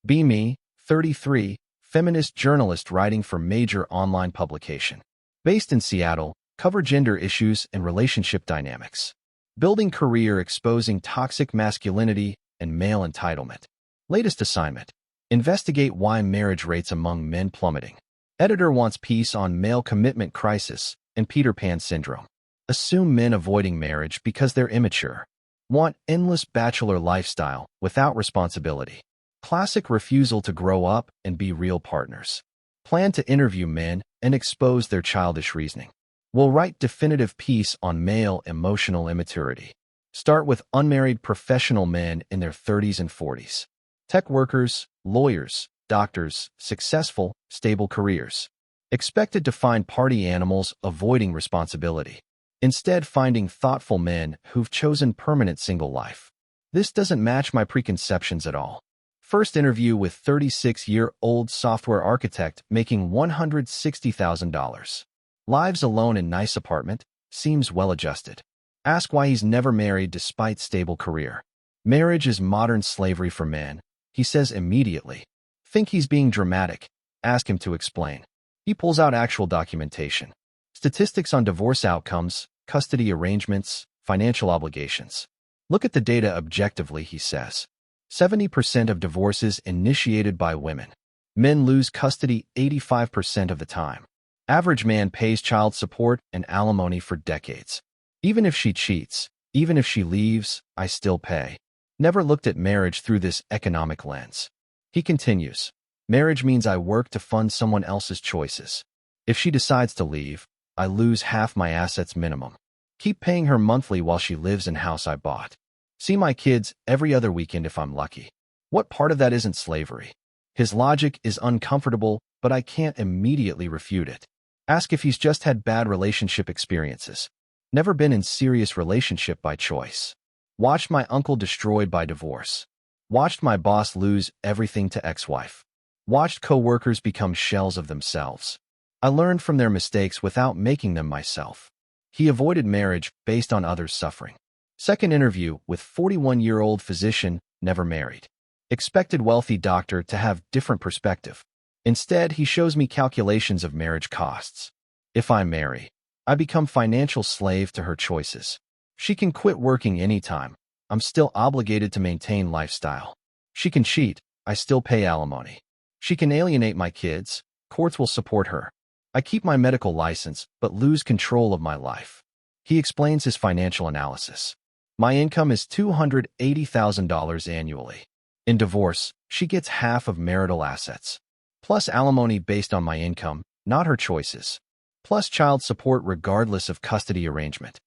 Be Me, 33, feminist journalist writing for major online publication. Based in Seattle, cover gender issues and relationship dynamics. Building career exposing toxic masculinity and male entitlement. Latest assignment. Investigate why marriage rates among men plummeting. Editor wants piece on male commitment crisis and Peter Pan syndrome. Assume men avoiding marriage because they're immature. Want endless bachelor lifestyle without responsibility. Classic refusal to grow up and be real partners. Plan to interview men and expose their childish reasoning. Will write definitive piece on male emotional immaturity. Start with unmarried professional men in their 30s and 40s. Tech workers, lawyers, doctors, successful, stable careers. Expected to find party animals avoiding responsibility. Instead, finding thoughtful men who've chosen permanent single life. This doesn't match my preconceptions at all. First interview with 36-year-old software architect making $160,000. Lives alone in nice apartment, seems well-adjusted. Ask why he's never married despite stable career. Marriage is modern slavery for men, he says immediately. Think he's being dramatic. Ask him to explain. He pulls out actual documentation. Statistics on divorce outcomes, custody arrangements, financial obligations. Look at the data objectively, he says. 70% of divorces initiated by women. Men lose custody 85% of the time. Average man pays child support and alimony for decades. Even if she cheats, even if she leaves, I still pay. Never looked at marriage through this economic lens. He continues, marriage means I work to fund someone else's choices. If she decides to leave, I lose half my assets minimum. Keep paying her monthly while she lives in house I bought. See my kids every other weekend if I'm lucky. What part of that isn't slavery? His logic is uncomfortable, but I can't immediately refute it. Ask if he's just had bad relationship experiences. Never been in serious relationship by choice. Watched my uncle destroyed by divorce. Watched my boss lose everything to ex-wife. Watched co-workers become shells of themselves. I learned from their mistakes without making them myself. He avoided marriage based on others' suffering. Second interview with 41-year-old physician, never married. Expected wealthy doctor to have different perspective. Instead, he shows me calculations of marriage costs. If I marry, I become financial slave to her choices. She can quit working anytime. I'm still obligated to maintain lifestyle. She can cheat. I still pay alimony. She can alienate my kids. Courts will support her. I keep my medical license, but lose control of my life. He explains his financial analysis. My income is $280,000 annually. In divorce, she gets half of marital assets. Plus alimony based on my income, not her choices. Plus child support regardless of custody arrangement.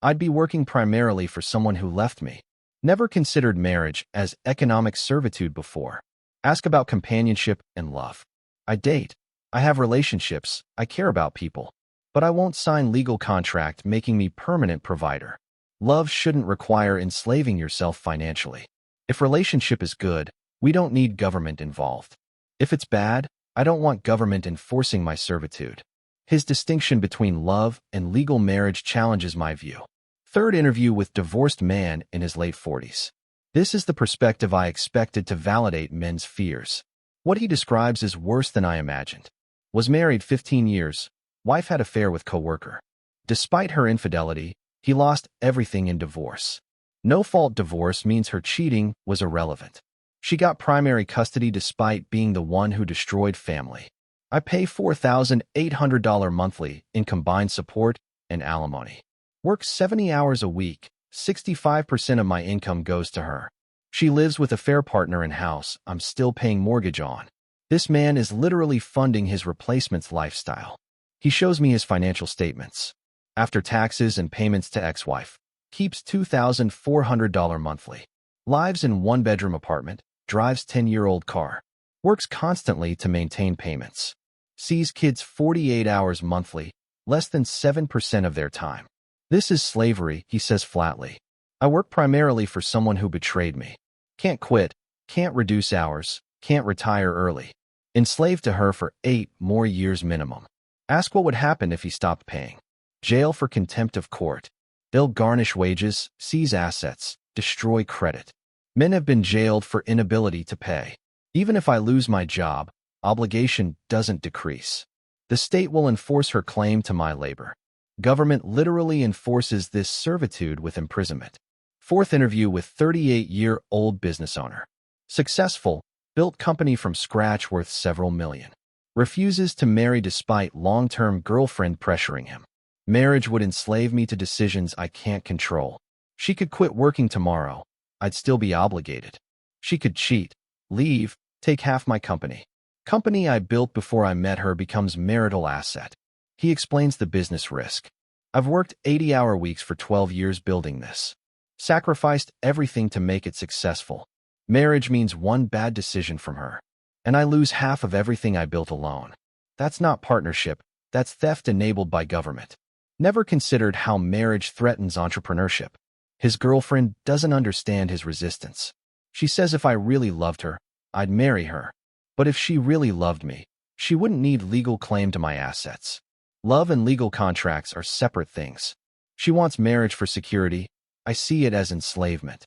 I'd be working primarily for someone who left me. Never considered marriage as economic servitude before. Ask about companionship and love. I date. I have relationships. I care about people. But I won't sign legal contract making me permanent provider. Love shouldn't require enslaving yourself financially. If relationship is good, we don't need government involved. If it's bad, I don't want government enforcing my servitude. His distinction between love and legal marriage challenges my view. Third interview with divorced man in his late 40s. This is the perspective I expected to validate men's fears. What he describes is worse than I imagined. Was married 15 years. Wife had affair with coworker. Despite her infidelity, he lost everything in divorce. No-fault divorce means her cheating was irrelevant. She got primary custody despite being the one who destroyed family. I pay $4,800 monthly in combined support and alimony. Works 70 hours a week. 65% of my income goes to her. She lives with a fair partner in house I'm still paying mortgage on. This man is literally funding his replacement's lifestyle. He shows me his financial statements. After taxes and payments to ex-wife, keeps $2,400 monthly. Lives in one-bedroom apartment, drives 10-year-old car. Works constantly to maintain payments. Sees kids 48 hours monthly, less than 7% of their time. This is slavery, he says flatly. I work primarily for someone who betrayed me. Can't quit, can't reduce hours, can't retire early. Enslaved to her for 8 more years minimum. Ask what would happen if he stopped paying. Jail for contempt of court. They'll garnish wages, seize assets, destroy credit. Men have been jailed for inability to pay. Even if I lose my job, obligation doesn't decrease. The state will enforce her claim to my labor. Government literally enforces this servitude with imprisonment. Fourth interview with 38-year-old business owner. Successful, built company from scratch worth several million. Refuses to marry despite long-term girlfriend pressuring him. Marriage would enslave me to decisions I can't control. She could quit working tomorrow. I'd still be obligated. She could cheat, leave, take half my company. Company I built before I met her becomes marital asset. He explains the business risk. I've worked 80-hour weeks for 12 years building this. Sacrificed everything to make it successful. Marriage means one bad decision from her, and I lose half of everything I built alone. That's not partnership, that's theft enabled by government. Never considered how marriage threatens entrepreneurship. His girlfriend doesn't understand his resistance. She says if I really loved her, I'd marry her. But if she really loved me, she wouldn't need legal claim to my assets. Love and legal contracts are separate things. She wants marriage for security. I see it as enslavement.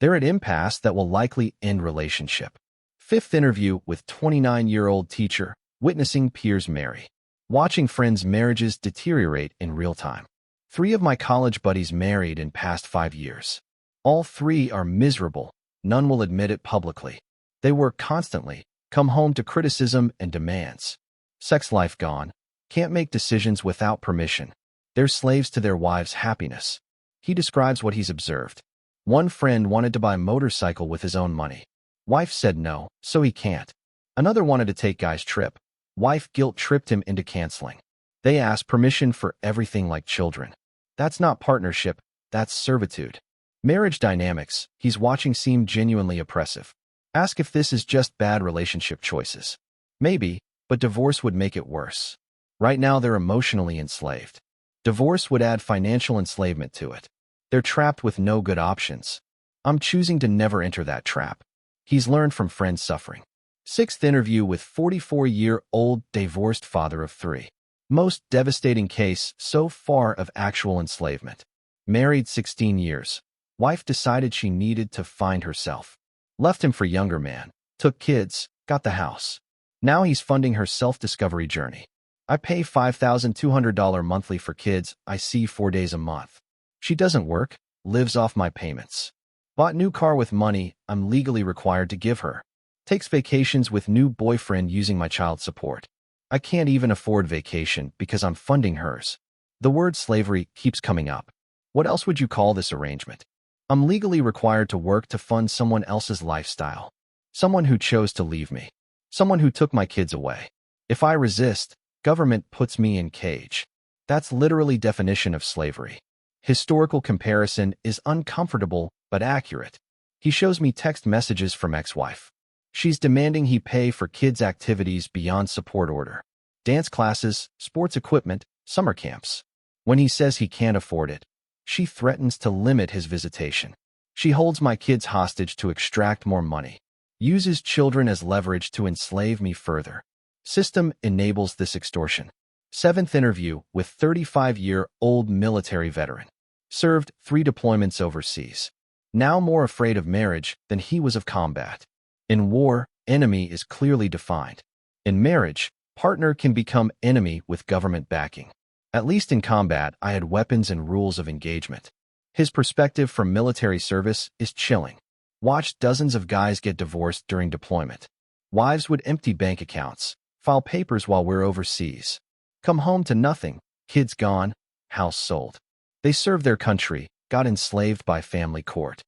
They're at impasse that will likely end relationship. Fifth interview with 29-year-old teacher, witnessing peers marry. Watching friends' marriages deteriorate in real time. 3 of my college buddies married in past 5 years. All 3 are miserable. None will admit it publicly. They work constantly, come home to criticism and demands. Sex life gone. Can't make decisions without permission. They're slaves to their wives' happiness. He describes what he's observed. One friend wanted to buy a motorcycle with his own money. Wife said no, so he can't. Another wanted to take guy's trip. Wife guilt-tripped him into canceling. They ask permission for everything like children. That's not partnership, that's servitude. Marriage dynamics he's watching seem genuinely oppressive. Ask if this is just bad relationship choices. Maybe, but divorce would make it worse. Right now they're emotionally enslaved. Divorce would add financial enslavement to it. They're trapped with no good options. I'm choosing to never enter that trap. He's learned from friends' suffering. Sixth interview with 44-year-old divorced father of 3. Most devastating case so far of actual enslavement. Married 16 years. Wife decided she needed to find herself. Left him for younger man. Took kids, got the house. Now he's funding her self-discovery journey. I pay $5,200 monthly for kids I see 4 days a month. She doesn't work, lives off my payments. Bought new car with money I'm legally required to give her. Takes vacations with new boyfriend using my child support. I can't even afford vacation because I'm funding hers. The word slavery keeps coming up. What else would you call this arrangement? I'm legally required to work to fund someone else's lifestyle. Someone who chose to leave me. Someone who took my kids away. If I resist, government puts me in cage. That's literally definition of slavery. Historical comparison is uncomfortable but accurate. He shows me text messages from ex-wife. She's demanding he pay for kids' activities beyond support order. Dance classes, sports equipment, summer camps. When he says he can't afford it, she threatens to limit his visitation. She holds my kids hostage to extract more money. Uses children as leverage to enslave me further. System enables this extortion. Seventh interview with 35-year-old military veteran. Served 3 deployments overseas. Now more afraid of marriage than he was of combat. In war, enemy is clearly defined. In marriage, partner can become enemy with government backing. At least in combat, I had weapons and rules of engagement. His perspective from military service is chilling. Watched dozens of guys get divorced during deployment. Wives would empty bank accounts, file papers while we're overseas. Come home to nothing, kids gone, house sold. They served their country, got enslaved by family court.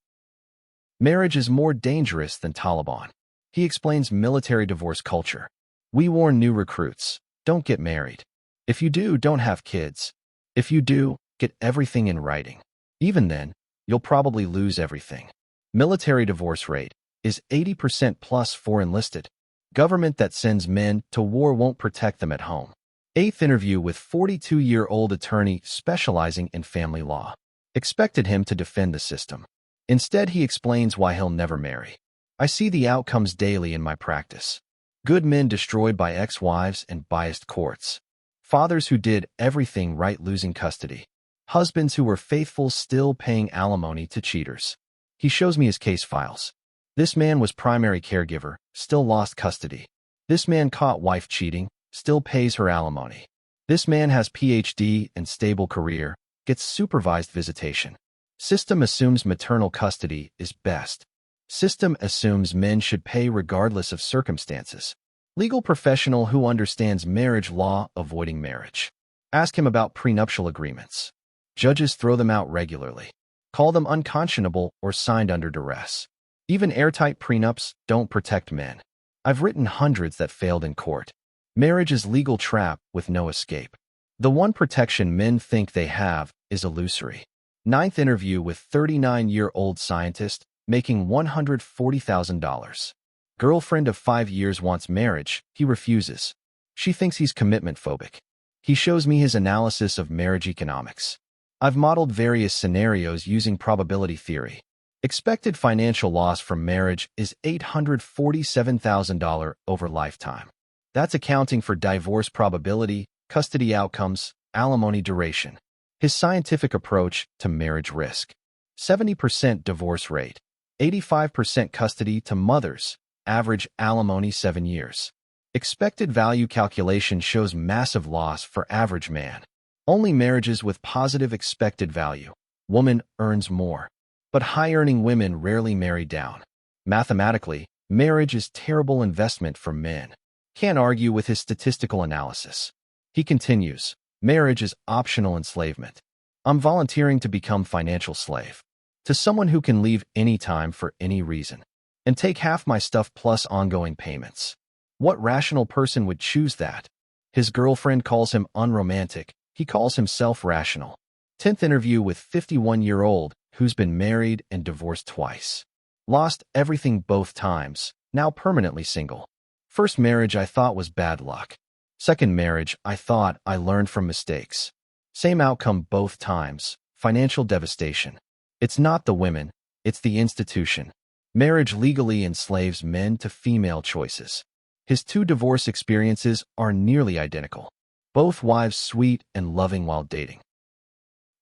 Marriage is more dangerous than Taliban. He explains military divorce culture. We warn new recruits, don't get married. If you do, don't have kids. If you do, get everything in writing. Even then, you'll probably lose everything. Military divorce rate is 80% plus for enlisted. Government that sends men to war won't protect them at home. Eighth interview with 42-year-old attorney specializing in family law. Expected him to defend the system. Instead, he explains why he'll never marry. I see the outcomes daily in my practice. Good men destroyed by ex-wives and biased courts. Fathers who did everything right losing custody. Husbands who were faithful still paying alimony to cheaters. He shows me his case files. This man was primary caregiver, still lost custody. This man caught wife cheating, still pays her alimony. This man has PhD and stable career, gets supervised visitation. System assumes maternal custody is best. System assumes men should pay regardless of circumstances. Legal professional who understands marriage law avoiding marriage. Ask him about prenuptial agreements. Judges throw them out regularly. Call them unconscionable or signed under duress. Even airtight prenups don't protect men. I've written hundreds that failed in court. Marriage is legal trap with no escape. The one protection men think they have is illusory. Ninth interview with 39-year-old scientist making $140,000. Girlfriend of 5 years wants marriage, he refuses. She thinks he's commitment phobic. He shows me his analysis of marriage economics. I've modeled various scenarios using probability theory. Expected financial loss from marriage is $847,000 over lifetime. That's accounting for divorce probability, custody outcomes, alimony duration. His scientific approach to marriage risk. 70% divorce rate. 85% custody to mothers. Average alimony 7 years. Expected value calculation shows massive loss for average man. Only marriages with positive expected value. Woman earns more. But high-earning women rarely marry down. Mathematically, marriage is terrible investment for men. Can't argue with his statistical analysis. He continues, marriage is optional enslavement. I'm volunteering to become financial slave. To someone who can leave anytime for any reason. And take half my stuff plus ongoing payments. What rational person would choose that? His girlfriend calls him unromantic. He calls himself rational. 10th interview with 51-year-old who's been married and divorced twice. Lost everything both times, now permanently single. First marriage I thought was bad luck. Second marriage I thought I learned from mistakes. Same outcome both times, financial devastation. It's not the women, it's the institution. Marriage legally enslaves men to female choices. His 2 divorce experiences are nearly identical. Both wives sweet and loving while dating.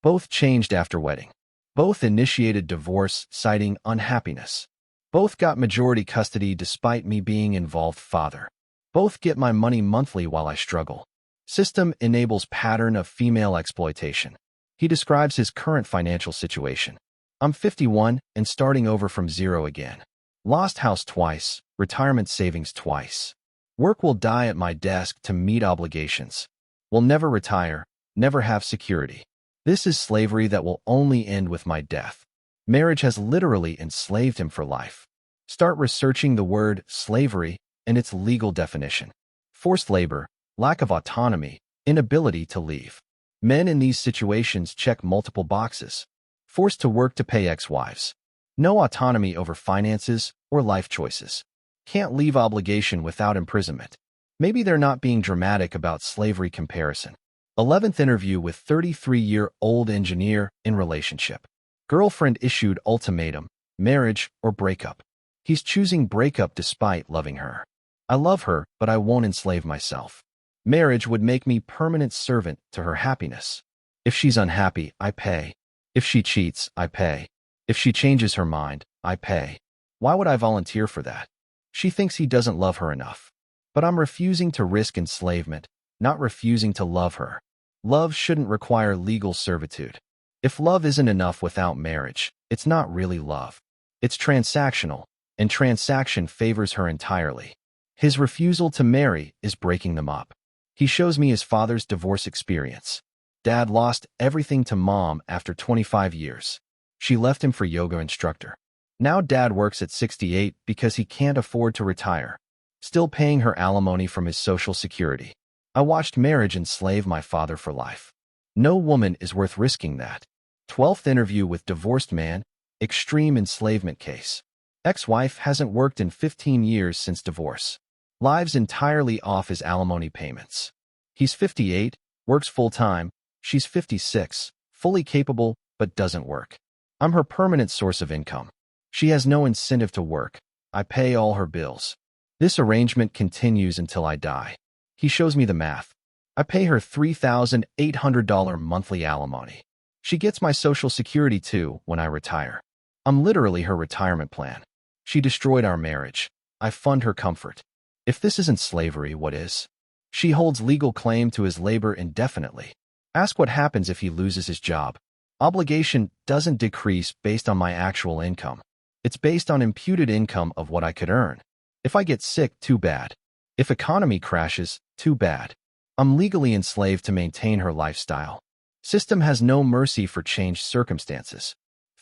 Both changed after wedding. Both initiated divorce, citing unhappiness. Both got majority custody despite me being involved father. Both get my money monthly while I struggle. System enables pattern of female exploitation. He describes his current financial situation. I'm 51 and starting over from zero again. Lost house twice, retirement savings twice. Work will die at my desk to meet obligations. Will never retire, never have security. This is slavery that will only end with my death. Marriage has literally enslaved him for life. Start researching the word slavery and its legal definition. Forced labor, lack of autonomy, inability to leave. Men in these situations check multiple boxes. Forced to work to pay ex-wives. No autonomy over finances or life choices. Can't leave obligation without imprisonment. Maybe they're not being dramatic about slavery comparison. 11th interview with 33-year-old engineer in relationship. Girlfriend issued ultimatum, marriage or breakup. He's choosing breakup despite loving her. I love her, but I won't enslave myself. Marriage would make me permanent servant to her happiness. If she's unhappy, I pay. If she cheats, I pay. If she changes her mind, I pay. Why would I volunteer for that? She thinks he doesn't love her enough. But I'm refusing to risk enslavement, not refusing to love her. Love shouldn't require legal servitude. If love isn't enough without marriage, it's not really love. It's transactional, and transaction favors her entirely. His refusal to marry is breaking them up. He shows me his father's divorce experience. Dad lost everything to mom after 25 years. She left him for yoga instructor. Now dad works at 68 because he can't afford to retire. Still paying her alimony from his social security. I watched marriage enslave my father for life. No woman is worth risking that. 12th interview with divorced man, extreme enslavement case. Ex-wife hasn't worked in 15 years since divorce. Lives entirely off his alimony payments. He's 58, works full-time. She's 56, fully capable, but doesn't work. I'm her permanent source of income. She has no incentive to work. I pay all her bills. This arrangement continues until I die. He shows me the math. I pay her $3,800 monthly alimony. She gets my social security too when I retire. I'm literally her retirement plan. She destroyed our marriage. I fund her comfort. If this isn't slavery, what is? She holds legal claim to his labor indefinitely. Ask what happens if he loses his job. Obligation doesn't decrease based on my actual income. It's based on imputed income of what I could earn. If I get sick, too bad. If economy crashes, too bad. I'm legally enslaved to maintain her lifestyle. System has no mercy for changed circumstances.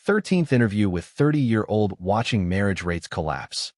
13th interview with 30-year-old watching marriage rates collapse.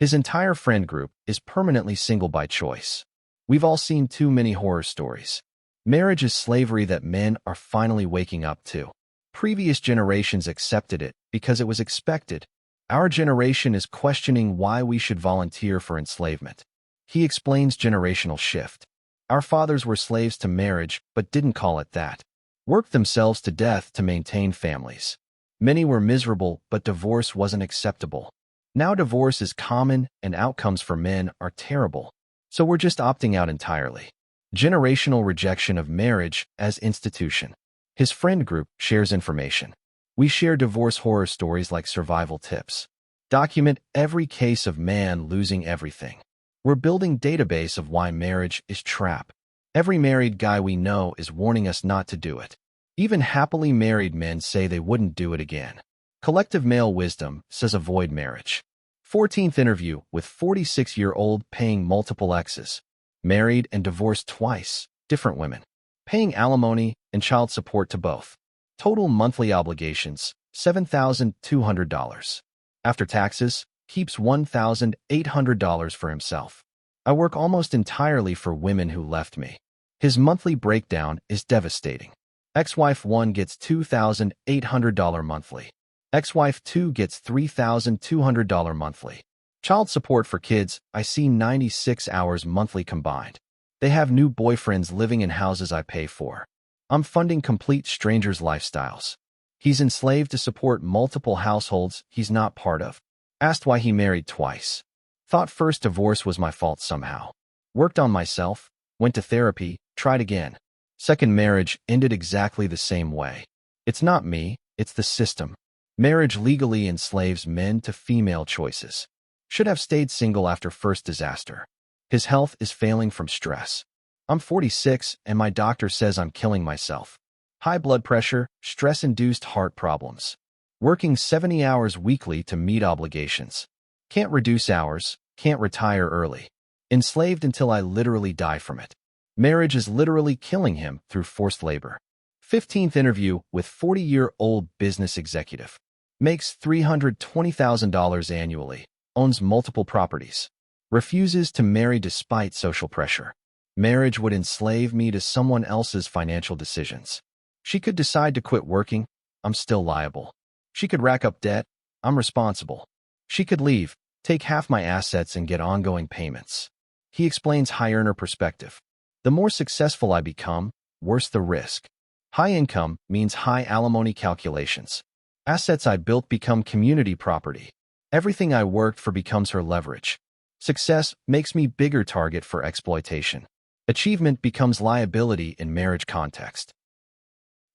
His entire friend group is permanently single by choice. We've all seen too many horror stories. Marriage is slavery that men are finally waking up to. Previous generations accepted it because it was expected. Our generation is questioning why we should volunteer for enslavement. He explains generational shift. Our fathers were slaves to marriage, but didn't call it that. Worked themselves to death to maintain families. Many were miserable, but divorce wasn't acceptable. Now divorce is common and outcomes for men are terrible. So we're just opting out entirely. Generational rejection of marriage as institution. His friend group shares information. We share divorce horror stories like survival tips. Document every case of man losing everything. We're building database of why marriage is trap. Every married guy we know is warning us not to do it. Even happily married men say they wouldn't do it again. Collective male wisdom says avoid marriage. 14th interview with 46-year-old paying multiple exes. Married and divorced twice, different women. Paying alimony and child support to both. Total monthly obligations, $7,200. After taxes, keeps $1,800 for himself. I work almost entirely for women who left me. His monthly breakdown is devastating. Ex-wife 1 gets $2,800 monthly. Ex-wife 2 gets $3,200 monthly. Child support for kids, I see 96 hours monthly combined. They have new boyfriends living in houses I pay for. I'm funding complete strangers' lifestyles. He's enslaved to support multiple households he's not part of. Asked why he married twice. Thought first divorce was my fault somehow. Worked on myself, went to therapy, tried again. Second marriage ended exactly the same way. It's not me, it's the system. Marriage legally enslaves men to female choices. Should have stayed single after first disaster. His health is failing from stress. I'm 46 and my doctor says I'm killing myself. High blood pressure, stress-induced heart problems. Working 70 hours weekly to meet obligations. Can't reduce hours, can't retire early. Enslaved until I literally die from it. Marriage is literally killing him through forced labor. 15th interview with 40-year-old business executive. Makes $320,000 annually. Owns multiple properties. Refuses to marry despite social pressure. Marriage would enslave me to someone else's financial decisions. She could decide to quit working. I'm still liable. She could rack up debt. I'm responsible. She could leave, take half my assets and get ongoing payments. He explains high earner perspective. The more successful I become, worse the risk. High income means high alimony calculations. Assets I built become community property. Everything I worked for becomes her leverage. Success makes me bigger target for exploitation. Achievement becomes liability in marriage context.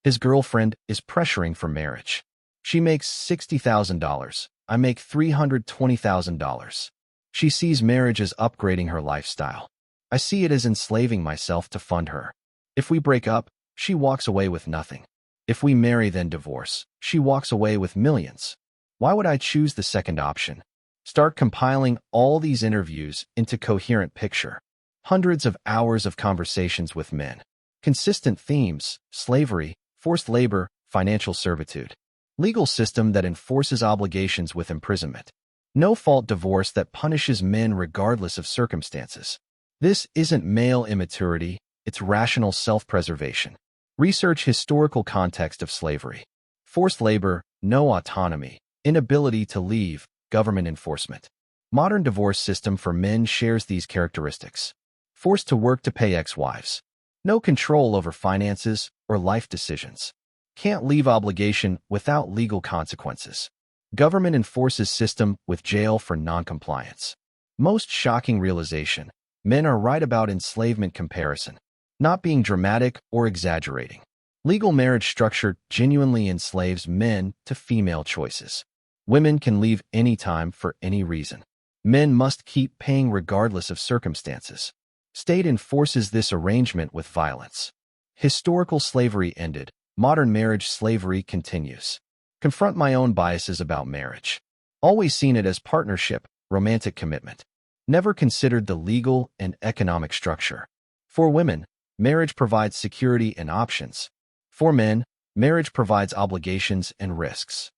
His girlfriend is pressuring for marriage. She makes $60,000. I make $320,000. She sees marriage as upgrading her lifestyle. I see it as enslaving myself to fund her. If we break up, she walks away with nothing. If we marry then divorce, she walks away with millions. Why would I choose the second option? Start compiling all these interviews into coherent picture. Hundreds of hours of conversations with men. Consistent themes: slavery, forced labor, financial servitude. Legal system that enforces obligations with imprisonment. No-fault divorce that punishes men regardless of circumstances. This isn't male immaturity, it's rational self-preservation. Research historical context of slavery. Forced labor, no autonomy, inability to leave, government enforcement. Modern divorce system for men shares these characteristics. Forced to work to pay ex-wives. No control over finances or life decisions. Can't leave obligation without legal consequences. Government enforces system with jail for non-compliance. Most shocking realization. Men are right about enslavement comparison. Not being dramatic or exaggerating. Legal marriage structure genuinely enslaves men to female choices. Women can leave anytime for any reason. Men must keep paying regardless of circumstances. State enforces this arrangement with violence. Historical slavery ended. Modern marriage slavery continues. Confront my own biases about marriage. Always seen it as partnership, romantic commitment. Never considered the legal and economic structure. For women, marriage provides security and options. For men, marriage provides obligations and risks.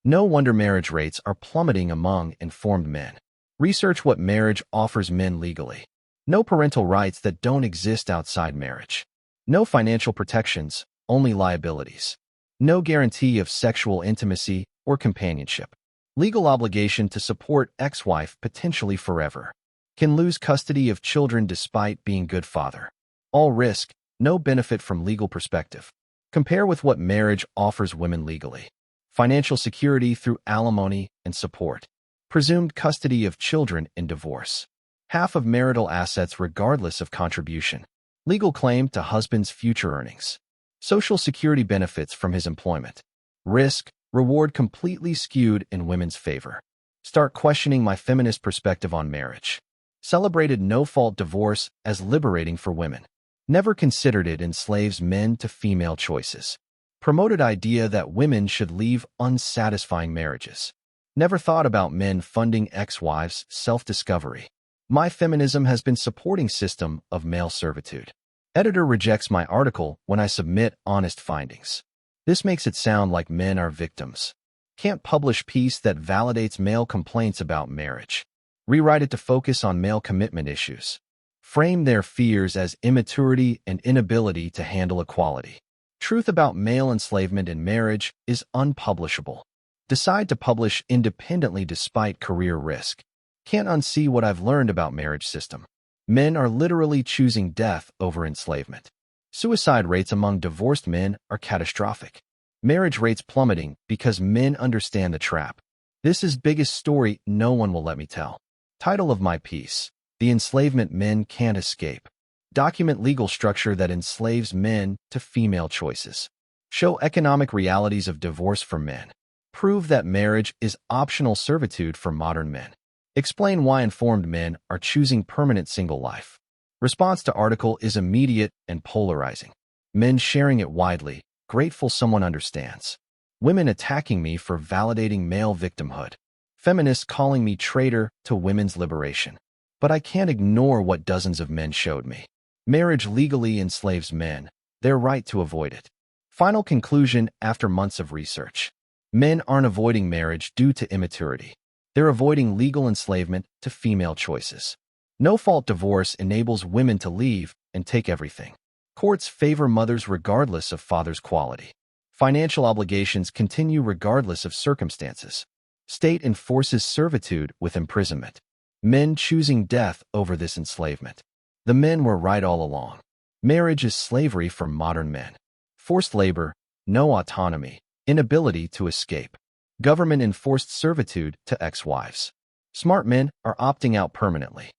No wonder marriage rates are plummeting among informed men. Research what marriage offers men legally. No parental rights that don't exist outside marriage. No financial protections, only liabilities. No guarantee of sexual intimacy or companionship. Legal obligation to support ex-wife potentially forever. Can lose custody of children despite being good father. All risk, no benefit from legal perspective. Compare with what marriage offers women legally. Financial security through alimony and support. Presumed custody of children in divorce. Half of marital assets regardless of contribution. Legal claim to husband's future earnings. Social security benefits from his employment. Risk, reward completely skewed in women's favor. Start questioning my feminist perspective on marriage. Celebrated no-fault divorce as liberating for women. Never considered it enslaves men to female choices. Promoted idea that women should leave unsatisfying marriages. Never thought about men funding ex-wives' self-discovery. My feminism has been supporting system of male servitude. Editor rejects my article when I submit honest findings. This makes it sound like men are victims. Can't publish piece that validates male complaints about marriage. Rewrite it to focus on male commitment issues. Frame their fears as immaturity and inability to handle equality. Truth about male enslavement in marriage is unpublishable. Decide to publish independently despite career risk. Can't unsee what I've learned about marriage system. Men are literally choosing death over enslavement. Suicide rates among divorced men are catastrophic. Marriage rates plummeting because men understand the trap. This is biggest story no one will let me tell. Title of my piece: The Enslavement Men Can't Escape. Document legal structure that enslaves men to female choices. Show economic realities of divorce for men. Prove that marriage is optional servitude for modern men. Explain why informed men are choosing permanent single life. Response to article is immediate and polarizing. Men sharing it widely, grateful someone understands. Women attacking me for validating male victimhood. Feminists calling me traitor to women's liberation. But I can't ignore what dozens of men showed me. Marriage legally enslaves men. Their right to avoid it. Final conclusion after months of research. Men aren't avoiding marriage due to immaturity. They're avoiding legal enslavement to female choices. No-fault divorce enables women to leave and take everything. Courts favor mothers regardless of father's quality. Financial obligations continue regardless of circumstances. State enforces servitude with imprisonment. Men choosing death over this enslavement. The men were right all along. Marriage is slavery for modern men. Forced labor, no autonomy, inability to escape. Government-enforced servitude to ex-wives. Smart men are opting out permanently.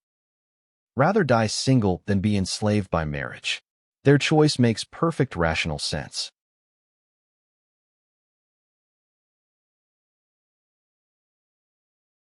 Rather die single than be enslaved by marriage. Their choice makes perfect rational sense.